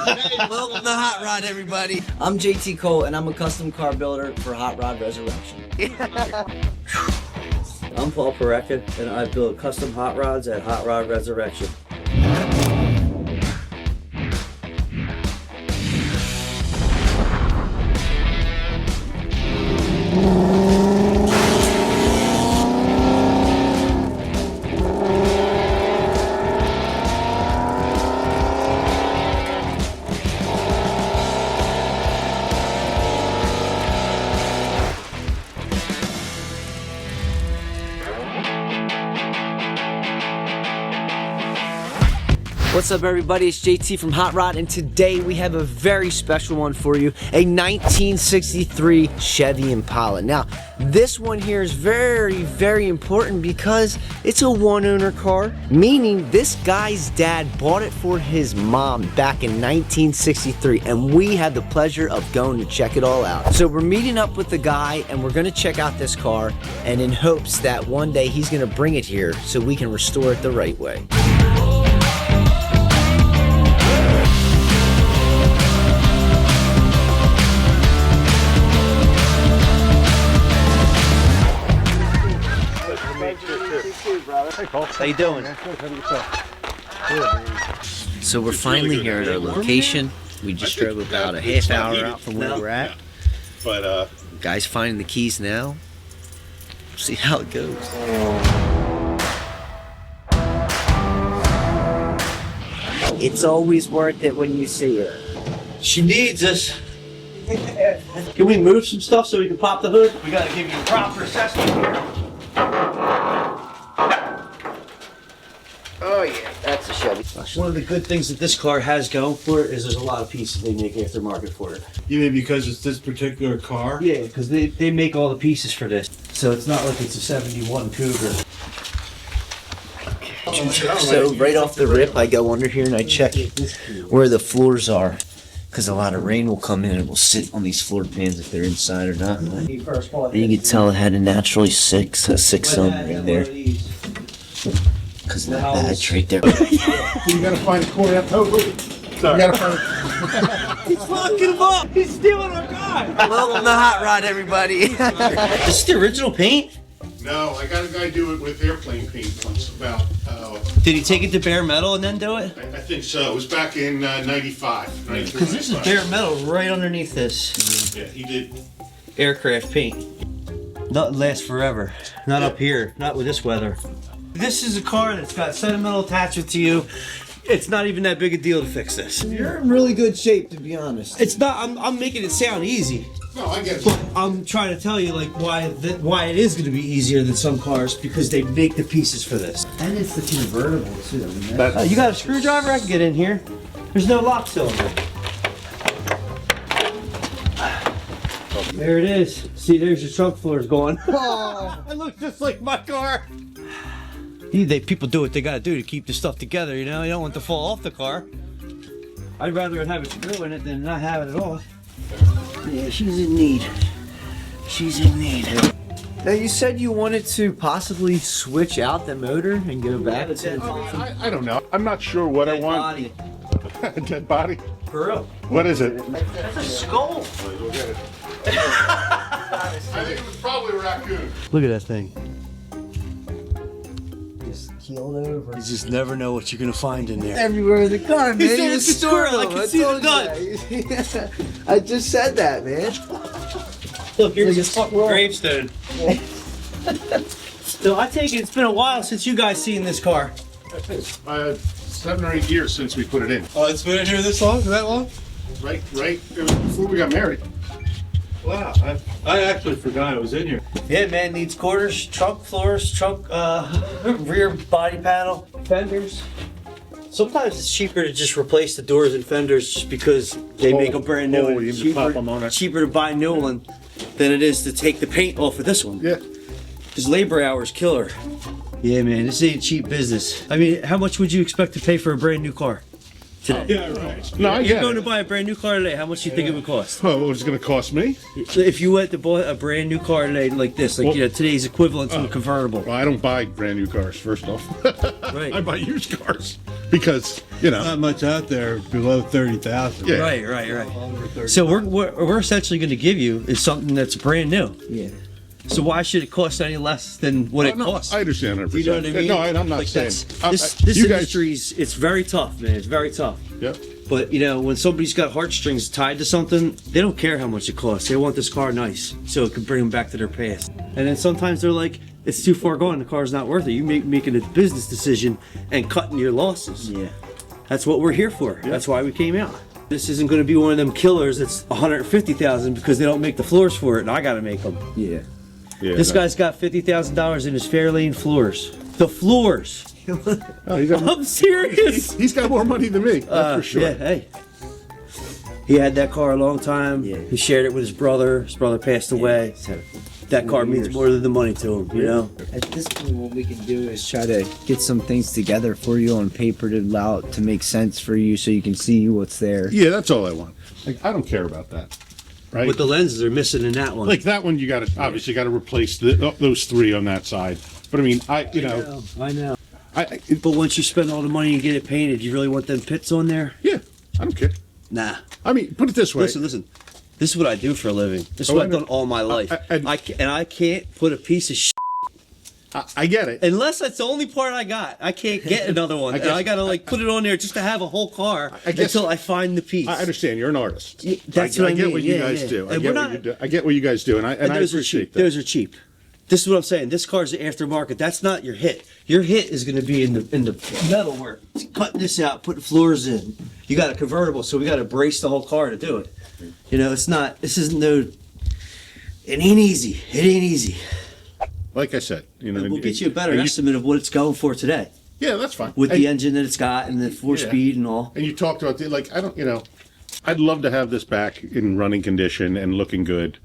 Welcome to Hot Rod, everybody. I'm JT Cole, and I'm a custom car builder for Hot Rod Resurrection. I'm Paul Parecka, and I build custom hot rods at Hot Rod Resurrection. What's up, everybody? It's JT from Hot Rod, and today we have a very special one for you, a 1963 Chevy Impala. Now, this one here is very, very important because it's a one-owner car, meaning this guy's dad bought it for his mom back in 1963, and we had the pleasure of going to check it all out. So we're meeting up with the guy, and we're going to check out this car, and in hopes that one day he's going to bring it here so we can restore it the right way. Hey, Paul. How you doing? So we're finally here at our location. We just drove about a half hour out from where we're at. But Guy's finding the keys now. See how it goes. It's always worth it when you see her. She needs us. Can we move some stuff so we can pop the hood? We gotta give you a proper assessment here. Oh yeah, that's a Chevy. One of the good things that this car has going for it is there's a lot of pieces they make aftermarket for it. you mean because it's this particular car? Yeah, because they make all the pieces for this. So it's not like it's a 71 Cougar. So right off the rip, I go under here and I check where the floors are, because a lot of rain will come in and it will sit on these floor pans if they're inside or not. And you can tell it had a naturally six cylinder in there, because of that badge right there. You gotta find a corner. Oh, wait. Sorry. You gotta find. He's fucking him up! He's stealing our guy! Welcome to Hot Rod, everybody. This is the original paint? No, I got a guy do it with airplane paint once. About. Did he take it to bare metal and then do it? I think so. It was back in '95. Because this is bare metal right underneath this Yeah, he did. aircraft paint. Nothing lasts forever. Not up here. Not with this weather. This is a car that's got sentimental attachment to you. It's not even that big a deal to fix this. You're in really good shape, to be honest. It's not. I'm making it sound easy. No, I get it. But I'm trying to tell you like why it is going to be easier than some cars, because they make the pieces for this. And it's the convertible, too. You got a screwdriver? I can get in here. There's no lock cylinder. There it is. See, there's your trunk floors going. It looks just like my car. People do what they gotta do to keep the stuff together, you know? You don't want to fall off the car. I'd rather have a screw in it than not have it at all. Yeah, she's in need. She's in need. Now, you said you wanted to possibly switch out the motor and go back to... I don't know. I'm not sure what I want. Body. A dead body? For real. What is it? That's a skull. Go get it. I think it was probably a raccoon. Look at that thing. Just keeled over. You just never know what you're gonna find in there. Everywhere in the car, man. He said it's a squirrel. I can see the nut. I just said that, man. Look, here's his fucking gravestone. So I take it it's been a while since you guys seen this car. 7 or 8 years since we put it in. Oh, it's been in here this long? That long? Right. It was before we got married. Wow, I actually forgot it was in here. Yeah, man, needs quarters, trunk floors, trunk, rear body panel, fenders. Sometimes it's cheaper to just replace the doors and fenders just because they make them brand new. And you it's can pop them on it. cheaper to buy a new one than it is to take the paint off of this one. Yeah. Because labor hours kill her. Yeah, man, this ain't cheap business. I mean, how much would you expect to pay for a brand new car today? Yeah, right. No, I You're get going it. to buy a brand new car today. How much do you think it would cost? Oh, what was it going to cost me? If you went to buy a brand new car today, like this, like Well- today's equivalent to a convertible. Well, I don't buy brand new cars, first off. Right. I buy used cars because You know. Not much out there below 30,000. Yeah. Right. So we're essentially going to give you is something that's brand new. Yeah. So why should it cost any less than what it No, costs? I understand 100%. You know what I mean? No, I'm not Like saying. this you guys. industry's it's very tough, man. It's very tough. Yep. But you know, when somebody's got heartstrings tied to something, they don't care how much it costs. They want this car nice, so it can bring them back to their past. And then sometimes they're like, "It's too far gone. The car's not worth it." You making a business decision and cutting your losses. Yeah. That's what we're here for. That's why we came out. This isn't going to be one of them killers that's 150,000 because they don't make the floors for it, and I got to make them. Yeah. Yeah, This no. guy's got $50,000 in his Fairlane floors. The floors. Oh, he's got, I'm serious. he's got more money than me. That's for sure. Yeah, hey. He had that car a long time. Yeah. He shared it with his brother. His brother passed away. That car means more than the money to him, you know? At this point, what we can do is try to get some things together for you on paper to allow it to make sense for you so you can see what's there. Yeah, that's all I want. Like, I don't care about that. Right? But the lenses are missing in that one. Like that one, you got to obviously got to replace those three on that side. But I mean, I know. I But once you spend all the money and get it painted, you really want them pits on there? yeah, I don't care. Nah. I mean, put it this way. Listen. This is what I do for a living. This is Oh, what I I've know. done all my life. I can't put a piece of I get it. unless that's the only part I got. I can't get another one. guess- and I gotta like put it on there just to have a whole car I guess- until I find the piece. I understand you're an artist. That's what I get mean. what you Yeah, guys yeah. do. I And get we're what you not- do. I get what you guys do, and I And those are appreciate cheap. that. Those are cheap. This is what I'm saying. This car's the aftermarket. That's not your hit. Your hit is going to be in the metal work. Cutting this out, putting floors in. You got a convertible, so we got to brace the whole car to do it. You know, it's not. This isn't no. It ain't easy. It ain't easy. Like I said, you know, We'll get you a better and estimate of what it's going for today Yeah, that's fine. with and, the engine that it's got and the 4-speed and all. and you talked about I don't, I'd love to have this back in running condition and looking good,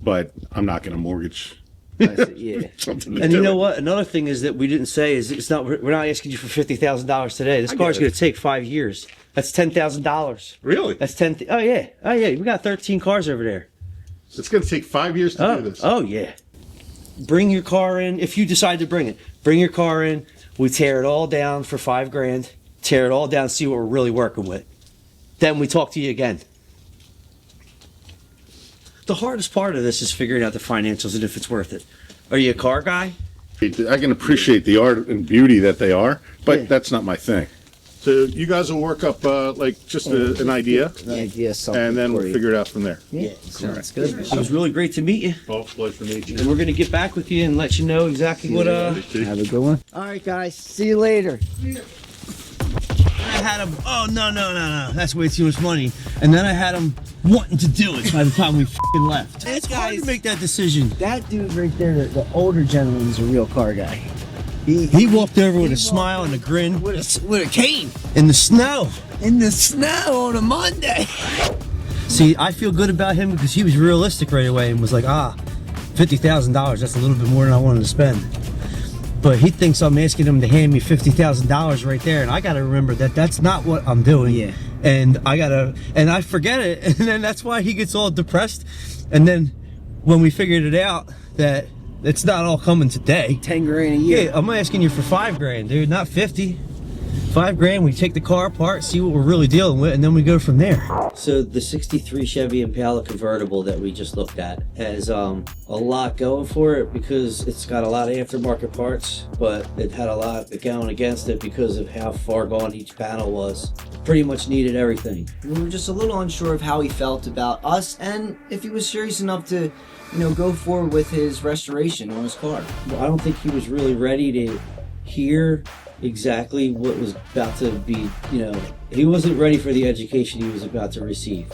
but I'm not going to mortgage. Yeah. Something to And do you know it. what? Another thing is that we didn't say is it's not. We're not asking you for $50,000 today. This I car's get it. going to take 5 years. That's $10,000. Really? That's 10. Oh yeah. We got 13 cars over there. It's going to take 5 years to do this. Oh yeah. Bring your car in if you decide to bring it. Bring your car in. We tear it all down for $5,000. Tear it all down. See what we're really working with. Then we talk to you again. The hardest part of this is figuring out the financials and if it's worth it. Are you a car guy? I can appreciate the art and beauty that they are, but Yeah. that's not my thing. So you guys will work up just an idea, Idea something and then for we'll you. figure it out from there. Yeah, sounds good. It was really great to meet you. Well, pleasure to meet you. And we're going to get back with you and let you know exactly what Have a good one. All right, guys. See you later. I had him. Oh no! That's way too much money. And then I had him wanting to do it by the time we f***ing left. It's hard to make that decision. That dude right there, the older gentleman, is a real car guy. He walked over with a smile and a grin With a cane in the snow. in the snow on a Monday. See, I feel good about him because he was realistic right away and was like, $50,000. That's a little bit more than I wanted to spend. But he thinks I'm asking him to hand me $50,000 right there, and I got to remember that that's not what I'm doing. Yeah. And I forget it, and then that's why he gets all depressed. And then when we figured it out that it's not all coming today. 10 grand a year. Yeah, I'm asking you for $5,000, dude, not 50. $5,000, we take the car apart, see what we're really dealing with, and then we go from there. So the 63 Chevy Impala convertible that we just looked at has a lot going for it because it's got a lot of aftermarket parts, but it had a lot going against it because of how far gone each panel was. Pretty much needed everything. We were just a little unsure of how he felt about us and if he was serious enough to, go forward with his restoration on his car. Well, I don't think he was really ready to hear exactly what was about to be, he wasn't ready for the education he was about to receive.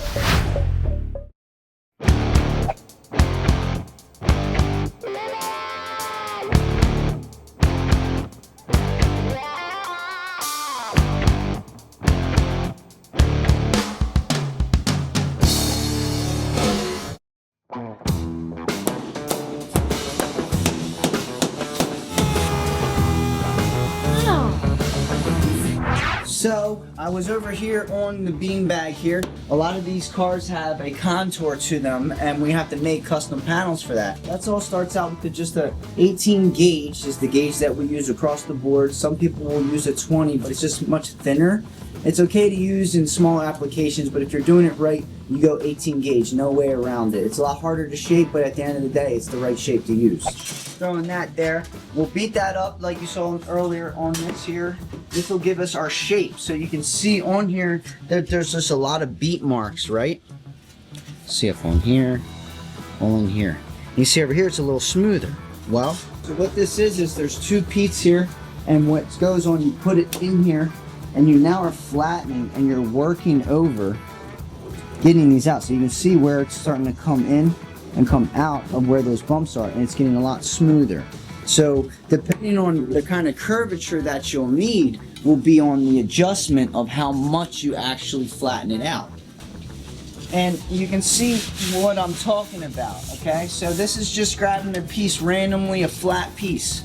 So I was over here on the beanbag here. A lot of these cars have a contour to them and we have to make custom panels for that. That's all starts out with just a 18 gauge is the gauge that we use across the board. Some people will use a 20, but it's just much thinner It's okay to use in small applications, but if you're doing it right, you go 18 gauge, no way around it. It's a lot harder to shape, but at the end of the day, it's the right shape to use. Throwing that there, we'll beat that up like you saw earlier on this here. This will give us our shape. So you can see on here that there's just a lot of beat marks, right? See if on here, all in here. You see over here, it's a little smoother. Well, so what this is there's two peats here, and what goes on, you put it in here, and you now are flattening, and you're working over getting these out. So you can see where it's starting to come in and come out of where those bumps are, and it's getting a lot smoother. So depending on the kind of curvature that you'll need will be on the adjustment of how much you actually flatten it out. And you can see what I'm talking about, okay? So this is just grabbing a piece randomly, a flat piece.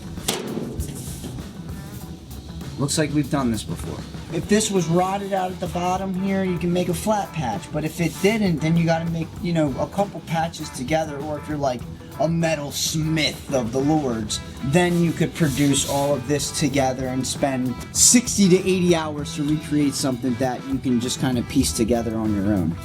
Looks like we've done this before. If this was rotted out at the bottom here, you can make a flat patch. But if it didn't, then you gotta make, you know, a couple patches together. Or if you're like a metal smith of the Lords, then you could produce all of this together and spend 60 to 80 hours to recreate something that you can just kind of piece together on your own.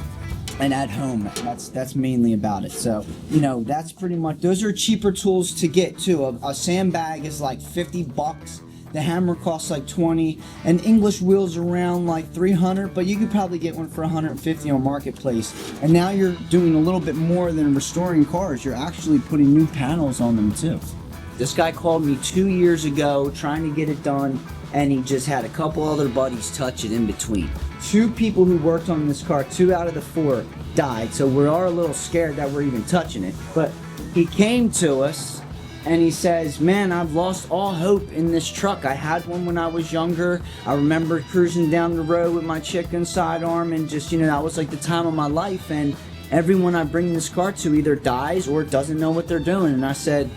And at home, that's mainly about it. So, you know, that's pretty much, those are cheaper tools to get too. A sandbag is like 50 bucks. The hammer costs like 20, and English wheels around like 300, but you could probably get one for 150 on Marketplace. And now you're doing a little bit more than restoring cars. You're actually putting new panels on them too. This guy called me 2 years ago trying to get it done, and he just had a couple other buddies touch it in between. 2 people who worked on this car, 2 out of the 4 died, so we are a little scared that we're even touching it. But he came to us and he says, man, I've lost all hope in this truck. I had one when I was younger. I remember cruising down the road with my chicken sidearm, and just, you know, that was like the time of my life. And everyone I bring this car to either dies or doesn't know what they're doing. And I said,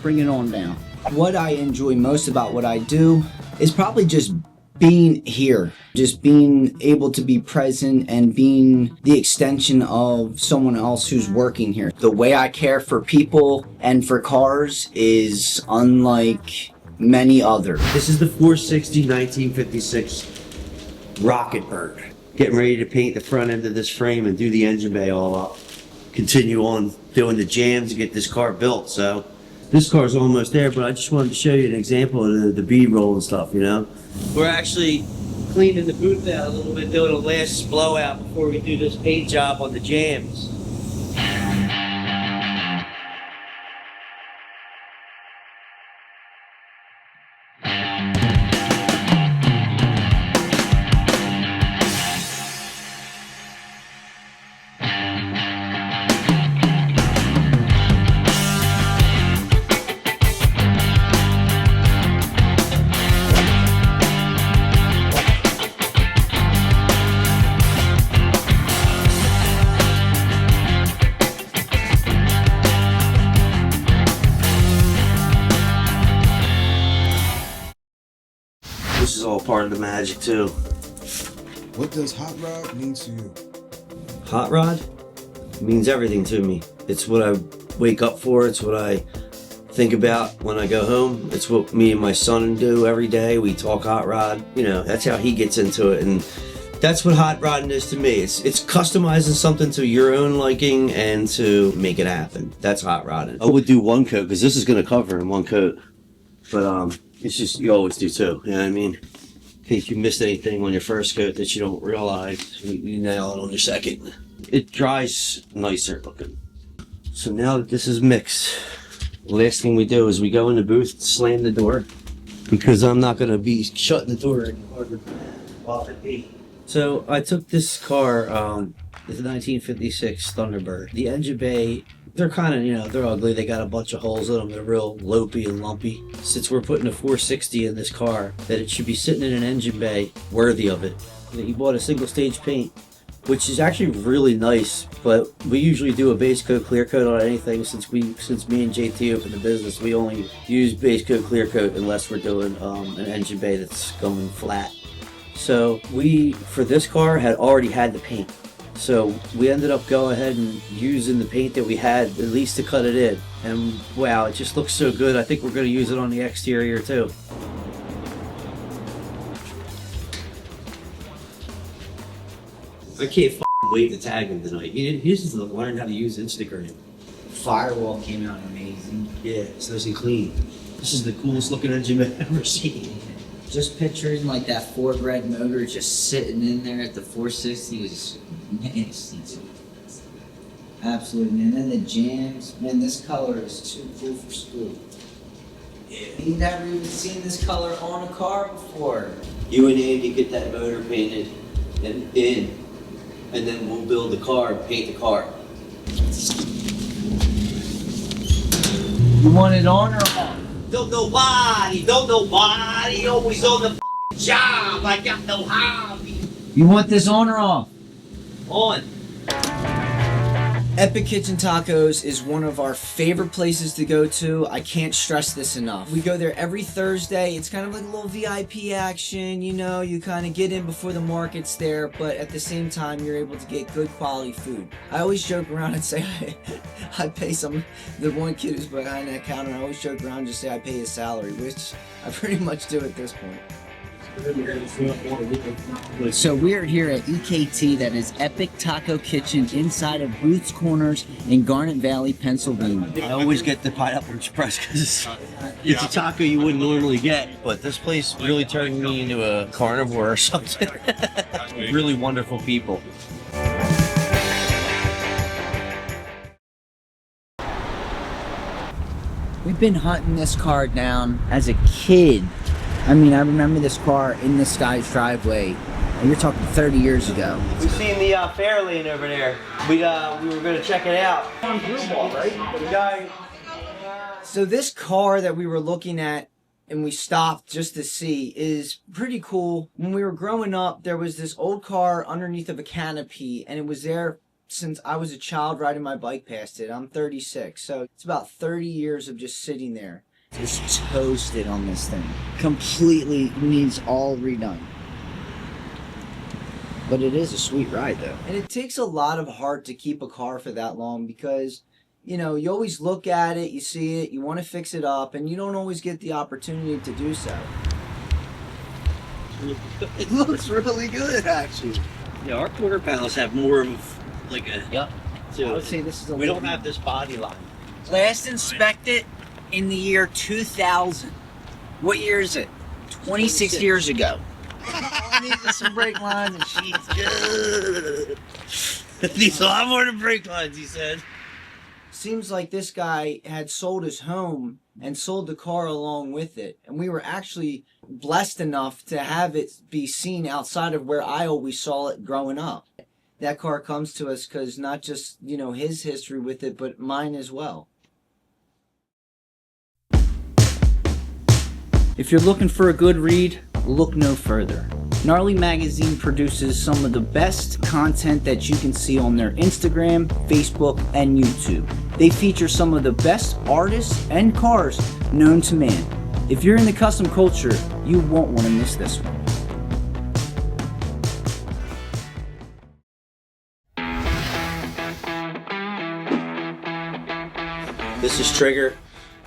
bring it on down. What I enjoy most about what I do is probably just being here, just being able to be present and being the extension of someone else who's working here. The way I care for people and for cars is unlike many others. This is the 460 1956 Rocket Bird. Getting ready to paint the front end of this frame and do the engine bay all up. Continue on doing the jams to get this car built. So this car's almost there, but I just wanted to show you an example of the B-roll and stuff, you know. We're actually cleaning the booth out a little bit, doing a last blowout before we do this paint job on the jams. This is all part of the magic too. What does hot rod mean to you? Hot rod means everything to me. It's what I wake up for. It's what I think about when I go home. It's what me and my son do every day. We talk hot rod. You know, that's how he gets into it, and that's what hot rodding is to me. It's customizing something to your own liking and to make it happen. That's hot rodding. I would do one coat because this is going to cover in one coat, but it's just, you always do two. You know what I mean? In case you missed anything on your first coat that you don't realize, you nail it on your second. It dries nicer looking. So now that this is mixed, the last thing we do is we go in the booth, slam the door, because I'm not going to be shutting the door anymore while it be. So I took this car, it's a 1956 Thunderbird. The engine bay, they're kind of, you know, they're ugly. They got a bunch of holes in them. They're real lopey and lumpy. Since we're putting a 460 in this car, that it should be sitting in an engine bay worthy of it. He bought a single stage paint, which is actually really nice, but we usually do a base coat clear coat on anything. Since me and JT opened the business, we only use base coat clear coat unless we're doing an engine bay that's going flat. So we, for this car, had already had the paint. So we ended up going ahead and using the paint that we had, at least to cut it in. And wow, it just looks so good. I think we're going to use it on the exterior too. I can't wait to tag him tonight. He just learned how to use Instagram. Firewall came out amazing. Yeah, it's nice and clean. This is the coolest looking engine I've ever seen. Just picturing like that Ford Red motor just sitting in there at the 460 was nasty. Absolutely, and then the jams. Man, this color is too cool for school. Yeah. You've never even seen this color on a car before. You and Andy get that motor painted and then we'll build the car and paint the car. You want it on or off? Don't nobody, always on the job. I got no hobby. You want this on or off? On. Epic Kitchen Tacos is one of our favorite places to go to. I can't stress this enough. We go there every Thursday. It's kind of like a little VIP action, you know, you kind of get in before the market's there, but at the same time, you're able to get good quality food. I always joke around and say I pay the one kid who's behind that counter, I always joke around and just say I pay his salary, which I pretty much do at this point. So we're here at EKT, that is Epic Taco Kitchen, inside of Booth's Corners in Garnet Valley, Pennsylvania. I always get the Pineapple Express because it's a taco you wouldn't normally get. But this place really turned me into a carnivore or something. Really wonderful people. We've been hunting this car down as a kid. I mean, I remember this car in this guy's driveway, and you're talking 30 years ago. We've seen the Fairlane over there. We were going to check it out. The guy. So this car that we were looking at and we stopped just to see is pretty cool. When we were growing up, there was this old car underneath of a canopy, and it was there since I was a child riding my bike past it. I'm 36, so it's about 30 years of just sitting there. It's toasted on this thing. Completely needs all redone. But it is a sweet ride though. And it takes a lot of heart to keep a car for that long because, you know, you always look at it, you see it, you want to fix it up, and you don't always get the opportunity to do so. It looks really good actually. Yeah, our quarter panels have more of like a... Yep. I would say this is a We don't have this body line. Last inspected in the year 2000. What year is it? 26 years ago. All needs some brake lines and she's good. Needs a lot more than brake lines, he said. Seems like this guy had sold his home and sold the car along with it. And we were actually blessed enough to have it be seen outside of where I always saw it growing up. That car comes to us because not just, you know, his history with it, but mine as well. If you're looking for a good read, look no further. Gnarly Magazine produces some of the best content that you can see on their Instagram, Facebook, and YouTube. They feature some of the best artists and cars known to man. If you're in the custom culture, you won't want to miss this one. This is Trigger.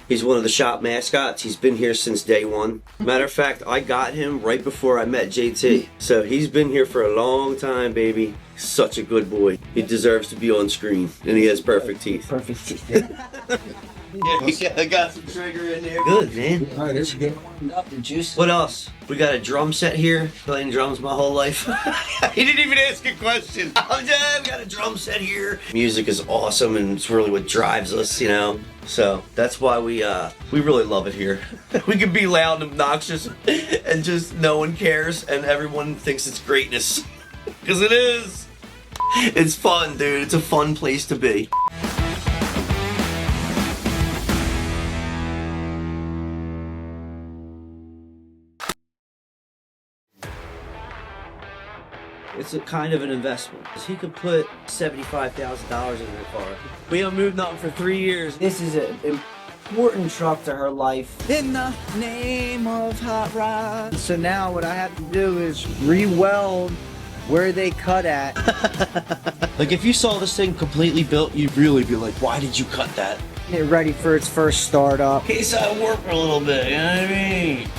He's one of the shop mascots. He's been here since day one. Matter of fact, I got him right before I met JT. So he's been here for a long time, baby. Such a good boy. He deserves to be on screen. And he has perfect teeth. Perfect teeth. Yeah, I got some Trigger in there. Good, man. All right, there's a good one. Up the juice. What else? We got a drum set here. Playing drums my whole life. He didn't even ask a question. We got a drum set here. Music is awesome, and it's really what drives us, you know. So that's why we really love it here. We can be loud and obnoxious, and just no one cares, and everyone thinks it's greatness. Because it is. It's fun, dude. It's a fun place to be. It's a kind of an investment. He could put $75,000 in the car. We haven't moved nothing for 3 years. This is an important truck to her life. In the name of Hot Rod. So now what I have to do is re-weld where they cut at. Like if you saw this thing completely built, you'd really be like, why did you cut that? Get ready for its first startup. In case I warp a little bit, you know what I mean?